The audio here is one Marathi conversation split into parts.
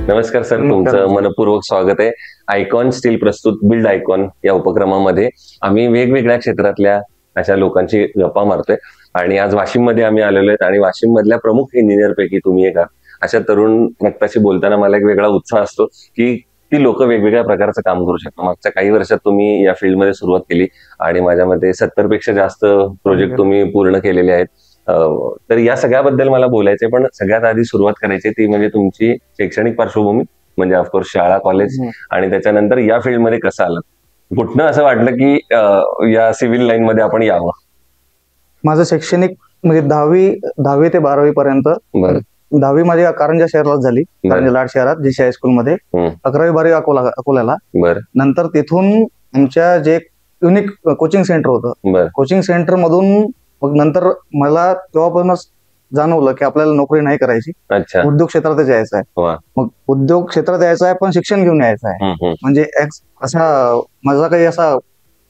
नमस्कार सर, नमस्कार. तुमचं मनपूर्वक स्वागत आहे. आयकॉन स्टील प्रस्तुत बिल्ड आयकॉन या उपक्रमामध्ये आम्ही वेगवेगळ्या क्षेत्रातल्या अशा लोकांची गप्पा मारतोय आणि आज वाशिम मध्ये आम्ही आलेलो आहेत आणि वाशिम मधल्या प्रमुख इंजिनियर पैकी तुम्ही एक आहात. अशा तरुण व्यक्तीशी बोलताना मला एक वेगळा उत्साह असतो की ती लोक वेगवेगळ्या प्रकारचं काम करू शकतात. मागच्या काही वर्षात तुम्ही या फील्डमध्ये सुरुवात केली आणि माझ्या मते 70 पेक्षा जास्त प्रोजेक्ट तुम्ही पूर्ण केलेले आहेत. तर या सगळ्याबद्दल मला बोलायचंय, पण सगळ्यात आधी सुरुवात करायची ती म्हणजे तुमची शैक्षणिक पार्श्वभूमी, म्हणजे ऑफकोर्स शाळा, कॉलेज आणि त्याच्यानंतर या फील्डमध्ये कसं आलात, कुठनं असं वाटलं की या सिव्हिल लाईन मध्ये आपण यावं? माझं शैक्षणिक म्हणजे 10वी ते 12वी पर्यंत. बरं. 10वी माझी कारंजा शहरात झाली, कारंजा लाड शहरात जीसी हायस्कूल मध्ये. 11वी 12वी अकोल्याला. बरं. नंतर तिथून आमच्या जे युनिक कोचिंग सेंटर होतं, कोचिंग सेंटर मधून मग नंतर मला तेव्हापासूनच जाणवलं की आपल्याला नोकरी नाही करायची, उद्योग क्षेत्रात यायचं आहे. मग उद्योग क्षेत्रात यायचं आहे पण शिक्षण घेऊन यायचं आहे. म्हणजे असा माझा काही असा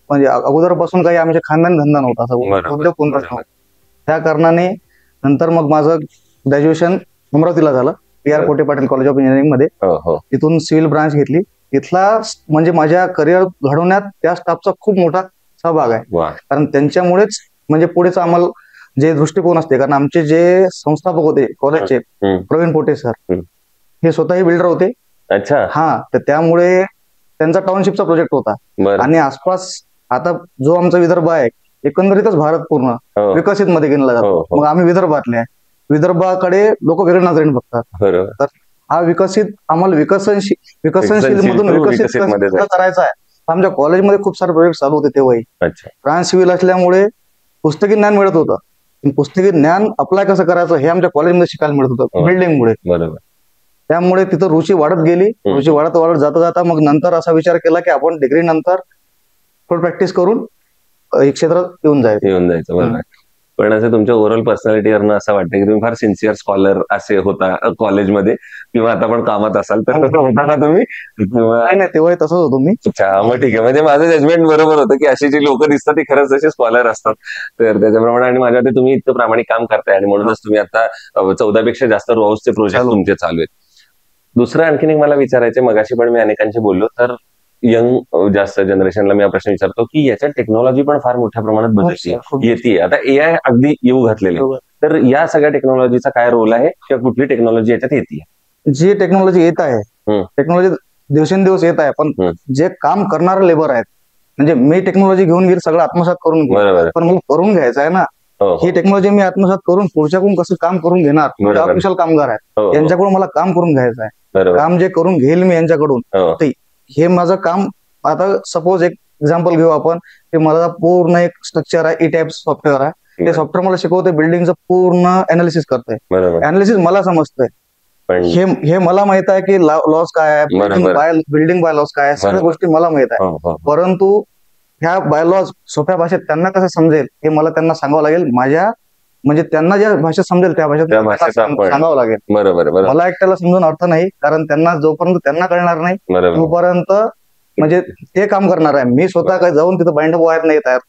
म्हणजे अगोदरपासून काही आमच्या खानदानी धंदा नव्हता, असा उद्योग कोणताच नव्हता. त्या कारणाने नंतर मग माझं ग्रॅज्युएशन अमरावतीला झालं, PR कोटे पाटील कॉलेज ऑफ इंजिनिअरिंग मध्ये. तिथून सिव्हिल ब्रांच घेतली. तिथला म्हणजे माझ्या करिअर घडवण्यात त्या स्टाफचा खूप मोठा सहभाग आहे, कारण त्यांच्यामुळेच म्हणजे पुढेच आम्हाला जे दृष्टिकोन असते, कारण आमचे जे संस्थापक होते कॉलेजचे प्रवीण पोटे सर, हे स्वतःही बिल्डर होते. अच्छा. हा, तर त्यामुळे त्यांचा टाउनशिपचा प्रोजेक्ट होता आणि आसपास आता जो आमचा विदर्भ आहे, एकंदरीतच भारत पूर्ण विकसित मध्ये गेला जातो. मग आम्ही विदर्भातले आहे, विदर्भाकडे लोक वेगळ्या नजरेने बघतात. तर हा आम्हाला विकसनशील मधून विकसित करायचा आहे. आमच्या कॉलेजमध्ये खूप सारे प्रोजेक्ट चालू होते तेव्हाही. ब्रांच सिव्हिल असल्यामुळे पुस्तकी ज्ञान मिळत होतं, पुस्तकी ज्ञान अप्लाय कसं करायचं हे आमच्या कॉलेजमध्ये शिकायला मिळत होतं बिल्डिंगमुळे. त्यामुळे तिथं रुची वाढत गेली. रुची वाढत जाता जाता मग नंतर असा विचार केला की आपण डिग्री नंतर थोडं प्रॅक्टिस करून क्षेत्रात येऊन जायचं. बरोबर. पण असं तुमच्या ओव्हरऑल पर्सनॅलिटीवरनं असं वाटतं की तुम्ही फार सिन्सिअर स्कॉलर असे होता कॉलेजमध्ये, किंवा आता पण कामात असाल तर होता का तुम्ही? नाही, तेव्हा तसंच होतो मी. अच्छा, मग ठीक आहे. म्हणजे माझं जजमेंट बरोबर होतं की अशी जी लोक दिसतात ती खरंच असे स्कॉलर असतात. तर त्याच्याप्रमाणे आणि माझ्या मते तुम्ही इतकं प्रामाणिक काम करताय आणि म्हणूनच तुम्ही आता 14 पेक्षा जास्त रो हाऊसचे प्रोजेक्ट तुमचे चालू आहेत. दुसरं आणखीन एक मला विचारायचं, मगाशी पण मी अनेकांशी बोललो, तर यंग जास्त जनरेशनला मी हा प्रश्न विचारतो की याच्यात टेक्नॉलॉजी पण फार मोठ्या प्रमाणात बदलते येते. आता AI अगदी येऊ घातलेले, तर या सगळ्या टेक्नॉलॉजीचा काय रोल आहे किंवा कुठली टेक्नॉलॉजी याच्यात येते? जी टेक्नॉलॉजी येत आहे, टेक्नॉलॉजी दिवसेंदिवस येत आहे, पण जे काम करणारे लेबर आहेत, म्हणजे मी टेक्नॉलॉजी घेऊन सगळं आत्मसात करून घेऊ, पण मला करून घ्यायचं आहे ना. ही टेक्नॉलॉजी मी आत्मसात करून पुढच्याकडून कसं काम करून घेणार, अकुशल कामगार आहेत यांच्याकडून मला काम करून घ्यायचं आहे. काम जे करून घेईल मी यांच्याकडून, हे माझं काम. आता सपोज एक एक्झाम्पल घेऊ आपण, ते मला पूर्ण एक स्ट्रक्चर आहे, ई टाईप सॉफ्टवेअर आहे, ते सॉफ्टवेअर मला शिकवते, बिल्डिंगचं पूर्ण अनालिसिस करतंय. अनालिसिस मला समजतंय, हे मला माहित आहे की लॉस काय आहे, बिल्डिंग बाय लॉस काय आहे, सगळ्या गोष्टी मला माहित आहे. परंतु ह्या बायलॉज सोप्या भाषेत त्यांना कसं समजेल हे मला त्यांना सांगावं लागेल. माझ्या म्हणजे त्यांना ज्या भाषेत समजेल त्या भाषेत सांगावं लागेल. मला एकट्याला समजून अर्थ नाही, कारण त्यांना जोपर्यंत त्यांना कळणार नाही तोपर्यंत म्हणजे ते काम करणार आहे. मी स्वतः काय जाऊन तिथं बाइंडअप व्हायला नाही तयार.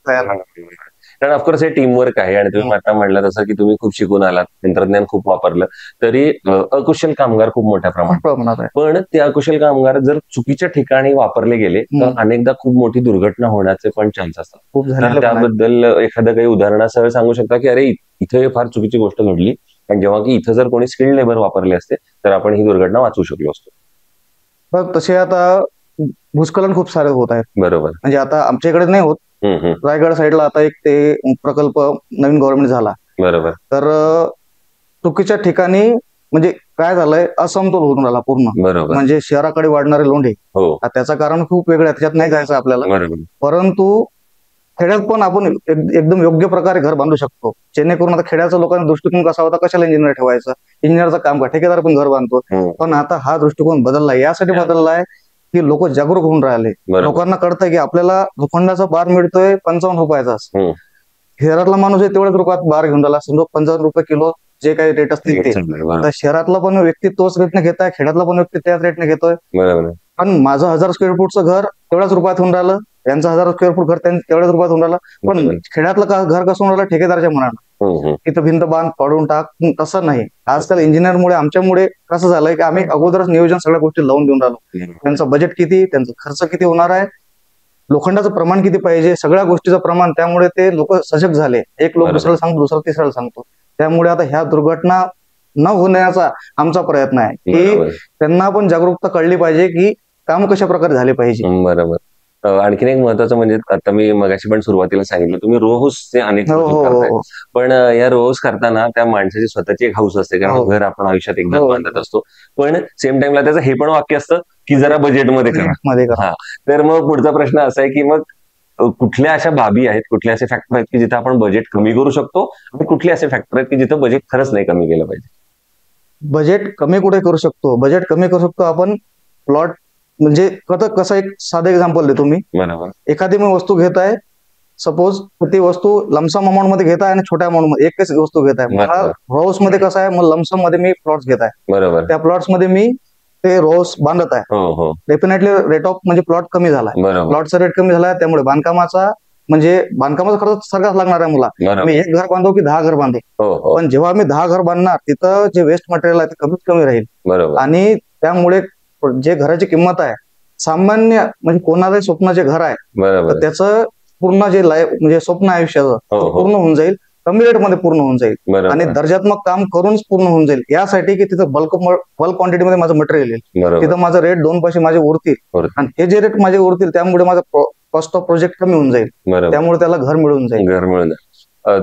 कारण ऑफकोर्स हे टीमवर्क आहे आणि तुम्ही आता म्हणलं तसं की तुम्ही खूप शिकून आलात, तंत्रज्ञान खूप वापरलं, तरी अकुशल कामगार खूप मोठ्या प्रमाणात आहे. पण ते अकुशल कामगार जर चुकीच्या ठिकाणी वापरले गेले तर अनेकदा खूप मोठी दुर्घटना होण्याचे पण चान्स असतात. त्याबद्दल एखादं काही उदाहरणासह सांगू शकता की अरे इथे फार चुकीची गोष्ट घडली आणि जेव्हा की इथं जर कोणी स्किल्ड लेबर वापरले असते तर आपण ही दुर्घटना वाचवू शकलो असतो? तसे आता भूस्खलन खूप सारे होत आहेत. बरोबर. म्हणजे आता आमच्या इकडे नाही होत, रायगड साईडला आता एक ते प्रकल्प नवीन गव्हर्नमेंट झाला. बरोबर. तर चुकीच्या ठिकाणी म्हणजे काय झालंय, असमतोल होऊन राहिला पूर्ण. म्हणजे शहराकडे वाढणारे लोंढे, त्याचं कारण खूप वेगळं आहे, त्याच्यात नाही जायचं आपल्याला. परंतु खेड्यात पण आपण एकदम योग्य प्रकारे घर बांधू शकतो, जेणेकरून आता खेड्याचा लोकांचा दृष्टिकोन कसा होता, कशाला इंजिनियर ठेवायचं, इंजिनियरचं काम का, ठेकेदार पण घर बांधतो. पण आता हा दृष्टिकोन बदललाय. यासाठी बदललाय की लोक जागरूक होऊन राहिले. लोकांना कळतंय की आपल्याला लोखंडाचा बार मिळतोय 55 रुपयाचा, शहरातला माणूस आहे तेवढ्याच रुपयात बार घेऊन राहिला, समजा 55 रुपये किलो जे काही रेट असतील ते. तर शहरातला पण व्यक्ती तोच रेटने घेत आहे, खेड्यातला पण व्यक्ती त्याच रेटने घेतोय. पण माझं 1000 स्क्वेअर फूटचं घर तेवढ्याच रुपयात होऊन राहिलं, यांचं 1000 स्क्वेअर फूट घर तेवढ्याच रुपयात होऊन राहिलं. पण खेड्यातलं घर कसं होऊन राहिलं, ठेकेदारच्या मनानं. इथं भिंत बांध पाडून टाक, तसं नाही. आजकाल इंजिनियरमुळे आमच्यामुळे कसं झालंय की आम्ही अगोदरच नियोजन सगळ्या गोष्टी लावून देऊन राहिलो. त्यांचं बजेट किती, त्यांचा खर्च किती होणार आहे, लोखंडाचं प्रमाण किती पाहिजे, सगळ्या गोष्टीचं प्रमाण. त्यामुळे ते लोक सजग झाले. एक लोक दुसऱ्याला सांगतो, दुसरा तिसऱ्याला सांगतो. त्यामुळे आता ह्या दुर्घटना न होण्याचा आमचा प्रयत्न आहे की त्यांना पण जागरूकता कळली पाहिजे की काम कशा प्रकारे झाले पाहिजे. बरोबर. आणखीन एक महत्वाचं म्हणजे आता मी मगाशी पण सुरुवातीला सांगितलं, तुम्ही रो हाऊसचे अनेक करताय, पण या रो हाऊस करताना त्या माणसाची स्वतःची एक हाऊस असते, कारण घर आपण आयुष्यात एकदा बांधत असतो. पण सेम टाइमला त्याचं हे पण वाक्य असतं की जरा बजेटमध्ये करा. हा, तर मग पुढचा प्रश्न असा आहे की मग कुठल्या अशा बाबी आहेत, कुठले असे फॅक्टर आहेत की जिथे आपण बजेट कमी करू शकतो, आणि कुठले असे फॅक्टर आहेत की जिथं बजेट खरंच नाही कमी केलं पाहिजे? बजेट कमी कुठे करू शकतो? बजेट कमी करू शकतो आपण प्लॉट, म्हणजे कसं एक साधं एक्झाम्पल देतो मी. एखादी मी वस्तू घेत आहे, सपोज ती वस्तू लमसम अमाऊंट मध्ये घेत आहे आणि छोट्या अमाऊंट मध्ये एकच वस्तू घेत आहे. मला रो हाऊस मध्ये कसं आहे, मग लमसम मध्ये मी प्लॉट्स घेत आहे. बरोबर. त्या प्लॉट्स मध्ये मी ते रो हाऊस बांधत आहे. डेफिनेटली रेट ऑफ म्हणजे प्लॉट कमी झाला, प्लॉटचा रेट कमी झाला. त्यामुळे बांधकामाचा खर्च सगळाच लागणार आहे मला. मी एक घर बांधो की 10 घर बांधे, पण जेव्हा मी 10 घर बांधणार तिथं जे वेस्ट मटेरियल आहे ते कमीत कमी राहील. आणि त्यामुळे जे घराची किंमत आहे, सामान्य म्हणजे कोणालाही स्वप्नाचे घर आहे तर त्याचं पूर्ण जे म्हणजे स्वप्न आयुष्याचं पूर्ण होऊन जाईल, कमी रेट मध्ये पूर्ण होऊन जाईल आणि दर्जात्मक काम करूनच पूर्ण होऊन जाईल. यासाठी की तिथं बल्क क्वांटिटी मध्ये माझं मटेरियल येईल, तिथं माझं रेट 2 पैसे माझे उरतील, आणि हे जे रेट माझे उरतील त्यामुळे माझा कॉस्ट ऑफ प्रोजेक्ट कमी होऊन जाईल. त्यामुळे त्याला घर मिळून जाईल.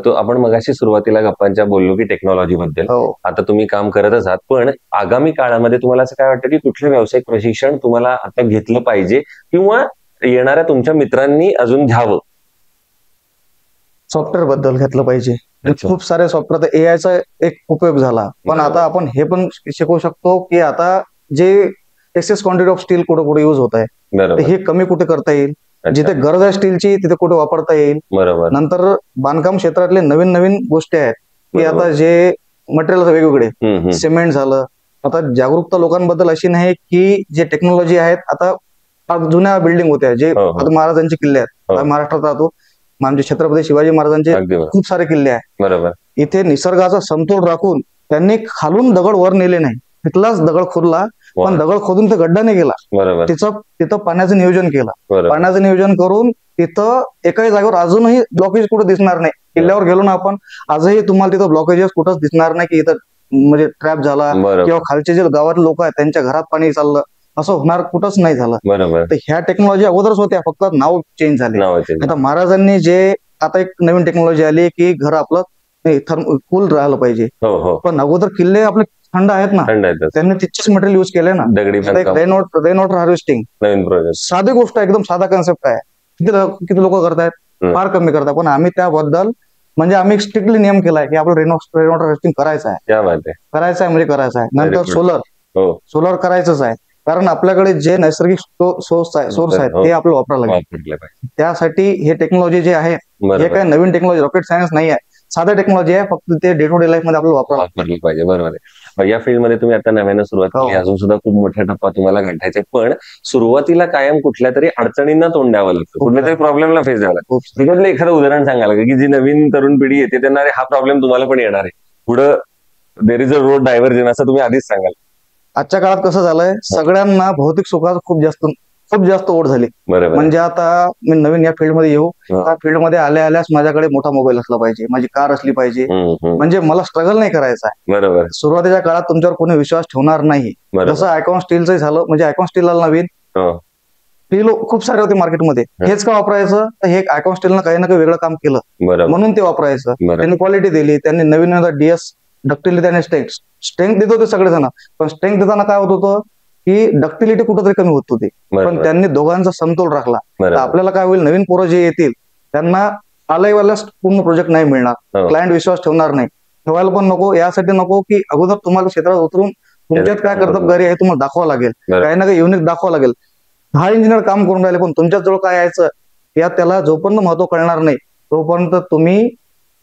तो आपण मगाशी सुरुवातीला गप्पांच्या बोललो की टेक्नॉलॉजी बद्दल. आता तुम्ही काम करतच आहात, पण आगामी काळामध्ये तुम्हाला असं काय वाटतं की कुठलं व्यावसायिक प्रशिक्षण तुम्हाला आता घेतलं पाहिजे किंवा येणाऱ्या तुमच्या मित्रांनी अजून घ्यावं? सॉफ्टवेअर बद्दल घेतलं पाहिजे. खूप सारे सॉफ्टवेअर, एआयचा एक उपयोग झाला, पण आता आपण हे पण शिकवू शकतो की आता जे एक्सेस क्वांटिटी ऑफ स्टील कुठे कुठे युज होत आहे, हे कमी कुठे करता येईल, जिथे गरज आहे स्टीलची तिथे कुठे वापरता येईल. नंतर बांधकाम क्षेत्रातले नवीन नवीन गोष्टी आहेत की आता जे मटेरियल वेगवेगळे, सिमेंट झालं. आता जागरूकता लोकांबद्दल अशी नाही की जे टेक्नॉलॉजी आहेत, आता जुन्या बिल्डिंग होत्या जे आता महाराजांचे किल्ले आहेत, महाराष्ट्रात राहतो, आमचे छत्रपती शिवाजी महाराजांचे खूप सारे किल्ले आहेत. इथे निसर्गाचा समतोल राखून त्यांनी खालून दगड वर नेले नाही, तिथलाच दगड खोदला, पण दगड खोदून ते गड्डा नाही गेला, तिथं पाण्याचं नियोजन केलं. पाण्याचं नियोजन करून तिथं एकाही जागेवर अजूनही ब्लॉकेज कुठं दिसणार नाही. किल्ल्यावर गेलो ना आपण, आजही तुम्हाला तिथं ब्लॉकेजेस कुठंच दिसणार नाही की इथं म्हणजे ट्रॅप झाला, किंवा खालचे जे गावातले लोक आहेत त्यांच्या घरात पाणी चाललं, असं होणार कुठंच नाही झालं. तर ह्या टेक्नॉलॉजी अगोदरच होत्या, फक्त नाव चेंज झाले. आता महाराजांनी जे आता एक नवीन टेक्नॉलॉजी आली की घर आपलं कूल राहिलं पाहिजे, पण अगोदर किल्ले आपले थंड आहेत ना, त्यांनी तिथेच मटेरियल युज केले ना. रेन वॉटर हार्वेस्टिंग, साधी गोष्ट आहे, एकदम साधा कन्सेप्ट आहे. किती लोक करतायत, फार कमी करतात. पण आम्ही त्याबद्दल म्हणजे आम्ही स्ट्रिक्टली नियम केलाय की आपलं रेन वॉटर हार्वेस्टिंग करायचं आहे म्हणजे करायचं आहे. नंतर सोलर करायचंच आहे, कारण आपल्याकडे जे नैसर्गिक सोर्स आहेत ते आपल्याला वापरायला लागेल. त्यासाठी हे टेक्नॉलॉजी जे आहे, हे काही नवीन टेक्नॉलॉजी, रॉकेट सायन्स नाही आहे, साधा टेक्नॉलॉजी आहे, फक्त ते डे टू डे लाईफ मध्ये आपल्याला वापरली पाहिजे. बरोबर आहे. या फील्डमध्ये तुम्ही आता नव्यानं सुरुवात केली, अजून सुद्धा खूप मोठा टप्पा तुम्हाला गाठायचा आहे, पण सुरुवातीला कायम कुठल्या तरी अडचणींना तोंड द्यावं लागतं, कुठल्या तरी प्रॉब्लेमला फेस द्यावं लागतं. त्याच्यातलं एखादं उदाहरण सांगाल का की जी नवीन तरुण पिढी येते त्यांना हा प्रॉब्लेम तुम्हाला पण येणार आहे, पुढं there is a road diversion, असं तुम्ही आधीच सांगाल? आजच्या काळात कसं झालंय, सगळ्यांना भौतिक सुखाचं खूप जास्त ओढ झाली. म्हणजे आता मी नवीन या फील्डमध्ये येऊ, त्या फील्डमध्ये आल्यास माझ्याकडे मोठा मोबाईल असला पाहिजे, माझी कार असली पाहिजे, म्हणजे मला स्ट्रगल नाही करायचा आहे. सुरुवातीच्या काळात तुमच्यावर कोणी विश्वास ठेवणार नाही. जसं आयकॉन स्टीलचं झालं, म्हणजे आयकॉन स्टील नवीन स्टील खूप सारे होते मार्केटमध्ये, हेच का वापरायचं, तर हे आयकॉन स्टीलनं काही ना काही वेगळं काम केलं म्हणून ते वापरायचं. त्यांनी क्वालिटी दिली, त्यांनी नवीन डीएस डक्टिलिटी आणि स्ट्रेंथ देत होते सगळेजण, पण स्ट्रेंथ देताना काय होत होतं की डक्टिलिटी कुठेतरी कमी होत होती, पण त्यांनी दोघांचा समतोल राखला. तर आपल्याला काय होईल, नवीन पोरं जे येतील त्यांना आलयवाल्यास पूर्ण प्रोजेक्ट नाही मिळणार, क्लायंट विश्वास ठेवणार नाही, ठेवायला पण नको. यासाठी नको की अगोदर तुम्हाला क्षेत्रात उतरून तुमच्यात काय कर्तबगारी आहे तुम्हाला दाखवावं लागेल, काही ना काही युनिक दाखवावं लागेल. 10 इंजिनियर काम करून राहिले, पण तुमच्यात जवळ काय यायचं या त्याला जोपर्यंत महत्व कळणार नाही तोपर्यंत तुम्ही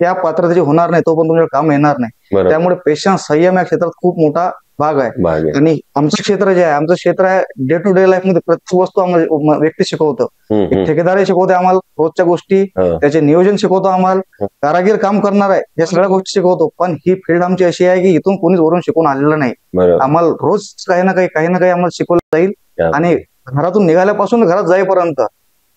त्या पात्रतेचे होणार नाही, तोपर्यंत तुमच्याकडे काम येणार नाही. त्यामुळे पेशन्स, संयम या क्षेत्रात खूप मोठा भाग आहे. आणि आमचं क्षेत्र जे आहे, आमचं क्षेत्र आहे डे टू डे लाईफ मध्ये प्रत्येक वस्तू आम्हाला व्यक्ती शिकवतं. एक ठेकेदारही शिकवते आम्हाला रोजच्या गोष्टी, त्याचे नियोजन शिकवतो आम्हाला, कारागीर काम करणार आहे या सगळ्या गोष्टी शिकवतो. पण ही फील्ड आमची अशी आहे की इथून कोणीच वरून शिकून आलेलं नाही. आम्हाला रोज काही ना काही आम्हाला शिकवलं जाईल. आणि घरातून निघाल्यापासून घरात जाईपर्यंत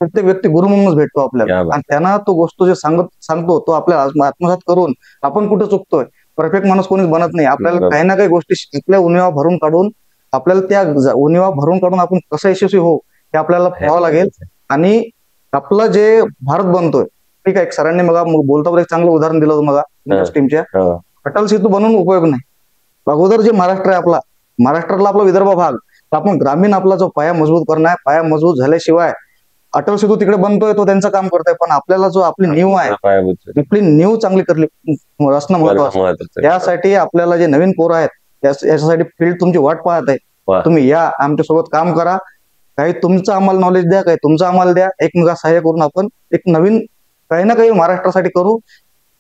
प्रत्येक व्यक्ती गुरु म्हणूनच भेटतो आपल्याला. आणि त्यांना तो गोष्ट जे सांगतो तो आपल्याला आत्मसात करून आपण कुठे चुकतोय. परफेक्ट माणूस कोणीच बनत नाही. आपल्याला काही ना काही गोष्टी आपल्या उणिवा भरून काढून, आपल्याला त्या उणिवा भरून काढून आपण कसं यशस्वी हो हे आपल्याला पाहावं लागेल. आणि आपलं जे भारत बनतोय, ठीक आहे, एक सरांनी मग बोलता एक चांगलं उदाहरण दिलं होतं मग टीमच्या, अटल सेतू बनवून उपयोग नाही. अगोदर जे महाराष्ट्र आहे आपला, महाराष्ट्रातला आपला विदर्भ भाग, आपण ग्रामीण आपला जो पाया मजबूत करणं आहे, पाया मजबूत झाल्याशिवाय अटल सेतू तिकडे बनतोय तो त्यांचं काम करतोय. पण आपल्याला जो आपली नीव आहे, आपली नीव चांगली करली असणं महत्वाचं. यासाठी आपल्याला जे नवीन पोरं आहेत याच्यासाठी फील्ड तुमची वाट पाहत आहे. तुम्ही या, आमच्यासोबत काम करा, काही तुमचं आम्हाला नॉलेज द्या, काही तुमचं आम्हाला द्या, एकमेका सहाय्य करून आपण एक नवीन काही ना काही महाराष्ट्रासाठी करू,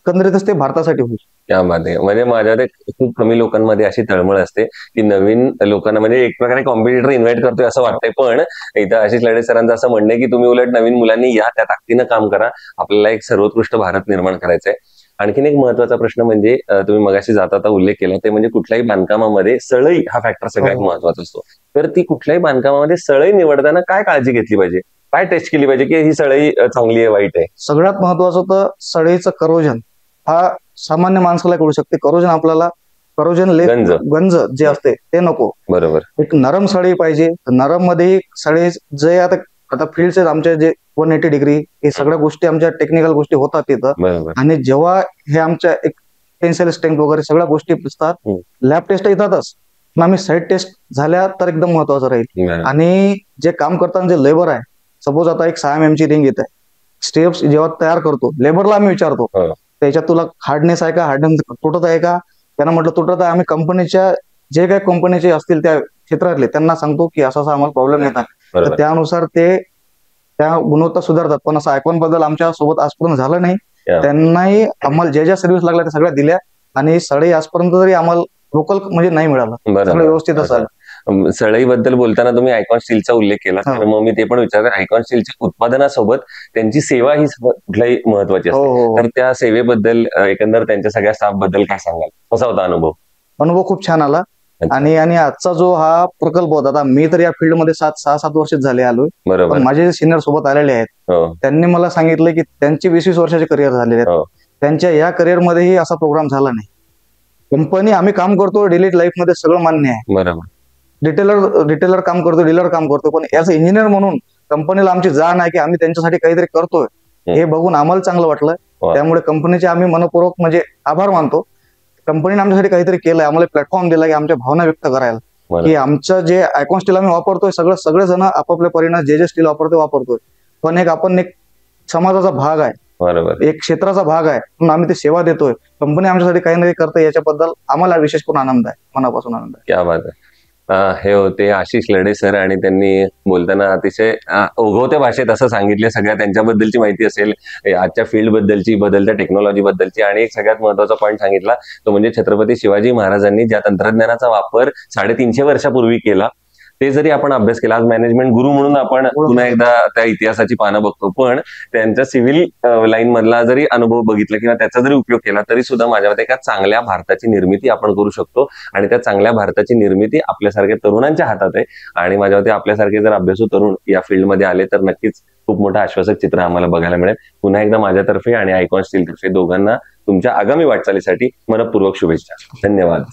एकंदरीतच ते भारतासाठी होईल. त्या म्हणजे माझ्याकडे खूप कमी लोकांमध्ये अशी तळमळ असते की नवीन लोकांना म्हणजे एक प्रकारे कॉम्पिटिटर इन्व्हाइट करतोय असं वाटतंय. पण इथं आशिष लडे सरांचं असं म्हणणं आहे की तुम्ही उलट नवीन मुलांनी या, त्या ताकदीनं काम करा, आपल्याला एक सर्वोत्कृष्ट भारत निर्माण करायचा आहे. आणखीन एक महत्वाचा प्रश्न म्हणजे तुम्ही मगाशी जाता उल्लेख केला ते म्हणजे कुठल्याही बांधकामामध्ये सळई हा फॅक्टर सगळ्यात महत्वाचा असतो. तर ती कुठल्याही बांधकामामध्ये सळई निवडताना काय काळजी घेतली पाहिजे, काय टेस्ट केली पाहिजे की ही सळई चांगली आहे वाईट आहे? सगळ्यात महत्वाचं तर सळईचं करोजन हा सामान्य माणसाला कळू शकते. करोजन आपल्याला गंज जे असते ते नको. बरोबर. एक नरम सळई पाहिजे. नरम मध्ये सळई जे आता फील्डचे आमचे जे 180 डिग्री हे सगळ्या गोष्टी आमच्या टेक्निकल गोष्टी होतात तिथं. आणि जेव्हा हे आमच्या एक टेन्साईल स्ट्रेंथ वगैरे सगळ्या गोष्टी असतात, लॅब टेस्ट येतातच, पण आम्ही साईड टेस्ट झाल्या तर एकदम महत्वाचं राहील. आणि जे काम करताना जे लेबर आहे, सपोज आता एक 6 mm ची रिंग येत आहे, स्टेप्स जेव्हा तयार करतो लेबरला आम्ही विचारतो त्याच्यात तुला हार्डनेस आहे का, हार्डनेस तुटत आहे का. त्यांना म्हटलं तुटत आहे, आम्ही कंपनीच्या जे काही कंपनीचे असतील त्या क्षेत्रातले त्यांना सांगतो की असा आम्हाला प्रॉब्लेम येतात. तर त्यानुसार ते त्या गुणवत्ता सुधारतात. पण असं आयकॉन बद्दल आमच्या सोबत आजपर्यंत झालं नाही. त्यांनाही आम्हाला ज्या सर्व्हिस लागल्या त्या सगळ्या दिल्या आणि सळई आजपर्यंत तरी आम्हाला लोकल म्हणजे नाही मिळालं, सगळं व्यवस्थित असाल. सळईबद्दल बोलताना तुम्ही आयकॉन स्टीलचा उल्लेख केला, तर मग मी ते पण विचारलं, आयकॉन स्टीलच्या उत्पादनासोबत त्यांची सेवा ही कुठल्याही महत्वाची असते, तर त्या सेवेबद्दल एकंदर त्यांच्या सगळ्या स्टाफ बद्दल काय सांगाल? कसा होता अनुभव? अनुभव खूप छान आला. आणि आजचा जो हा प्रकल्प होता, आता मी तर या फील्डमध्ये 6-7 वर्ष झाले आलोय. पण माझे जे सिनियर सोबत आलेले आहेत त्यांनी मला सांगितलं की त्यांची 20-20 वर्षाचे करिअर झालेले आहेत. त्यांच्या या करिअर मध्येही असा प्रोग्राम झाला नाही. कंपनी आम्ही काम करतो डेली लाईफ मध्ये सगळं मान्य आहे. बरोबर. रिटेलर काम करतो, डीलर काम करतो, पण याच इंजिनियर म्हणून कंपनीला आमची जाण आहे की आम्ही त्यांच्यासाठी काहीतरी करतोय हे बघून आम्हाला चांगलं वाटलं. त्यामुळे कंपनीचे आम्ही मनपूर्वक म्हणजे आभार मानतो. कंपनीने आमच्यासाठी काहीतरी केलंय, आम्हाला प्लॅटफॉर्म दिला की आमच्या भावना व्यक्त करायला, की आमचं जे आयकॉन स्टील आम्ही वापरतोय सगळेजण आपापल्या परीने जे स्टील वापरतोय, पण आपण एक समाजाचा भाग आहे, बरोबर, एक क्षेत्राचा भाग आहे, म्हणून आम्ही ते सेवा देतोय. कंपनी आमच्यासाठी काही ना काही करते याच्याबद्दल आम्हाला विशेष करून आनंद आहे, मनापासून आनंद आहे. क्या बात आहे. हे होते आशिष लडे सर आणि त्यांनी बोलताना अतिशय ओघवत्या भाषेत असं सांगितले, सगळ्या त्यांच्याबद्दलची माहिती असेल, आजच्या फील्ड बद्दलची, बदलत्या टेक्नॉलॉजी बद्दलची, आणि एक सगळ्यात महत्वाचा पॉईंट सांगितला तो म्हणजे छत्रपती शिवाजी महाराजांनी ज्या तंत्रज्ञानाचा वापर 350 वर्षापूर्वी केला ते जरी आपण अभ्यास केला, आज मॅनेजमेंट गुरु म्हणून आपण पुन्हा एकदा त्या इतिहासाची पानं बघतो, पण त्यांच्या सिव्हिल लाईन मधला जरी अनुभव बघितला किंवा त्याचा जरी उपयोग केला तरी सुद्धा माझ्या मते एका चांगल्या भारताची निर्मिती आपण करू शकतो. आणि त्या चांगल्या भारताची निर्मिती आपल्यासारख्या तरुणांच्या हातात आहे. आणि माझ्या मते आपल्यासारखे जर अभ्यासू तरुण या फील्डमध्ये आले तर नक्कीच खूप मोठं आश्वासक चित्र आम्हाला बघायला मिळेल. पुन्हा एकदा माझ्यातर्फे आणि आयकॉन स्टील तर्फे दोघांना तुमच्या आगामी वाटचालीसाठी मनपूर्वक शुभेच्छा. धन्यवाद.